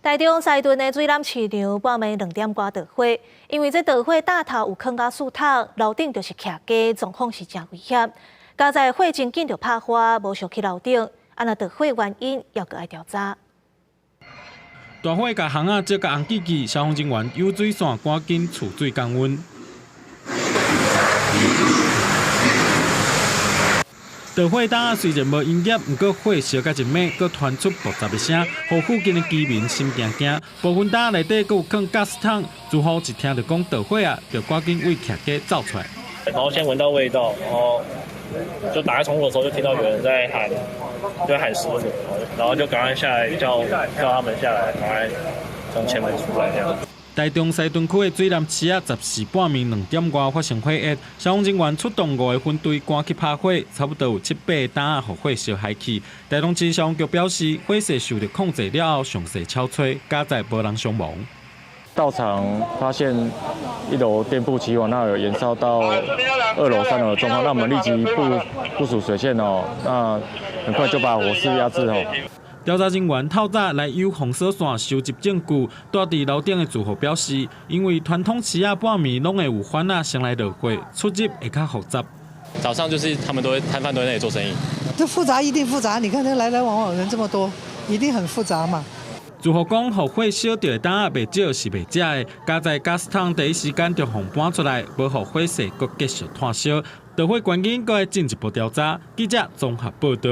台中西屯的水南市场半暝2点多着火，因为这着火大头有坑甲树桶，楼顶就是徛家，状况是真危险。加在火真紧就拍花，无烧去楼顶，那着火原因要搁爱调查。大火甲巷仔接甲红记记，消防人员有水线赶紧储水降温。着火当虽然无营业，不过火烧甲一尾，阁传出爆炸的声，互附近的居民心惊惊。部分当内底阁有放ga스桶，住户一听到讲着火啊，就赶紧为徛家走出来。然后先闻到味道，然后就打开窗户的时候就听到有人在喊师傅，然后就赶快下来叫他们下来，赶快从前门出来这样。台中西屯区的水南市啊，14半暝2点外发生火灾，消防人员出动5个分队赶去拍火，差不多有7、8担啊，互火烧害去。台中市消防局表示，火势受到控制了后，详细敲吹，加在无人伤亡。到场发现1楼店铺起火，那有延烧到2楼、3楼的状况，那我们立即部署水线哦，那很快就把火势压制哦。调查人员透早来由封锁线收集证据，住伫楼顶的住户表示，因为传统市啊半暝拢会有番仔先来落火，出入会较复杂。早上就是他们摊贩都在那里做生意，这复杂一定复杂，你看这来来往往人这么多，一定很复杂嘛。住户讲，互火烧到的单啊，袂少是袂食的。加在ga스桶第一时间就互搬出来，无互火势阁继续炭烧。着火原因阁要进一步调查。记者综合报道。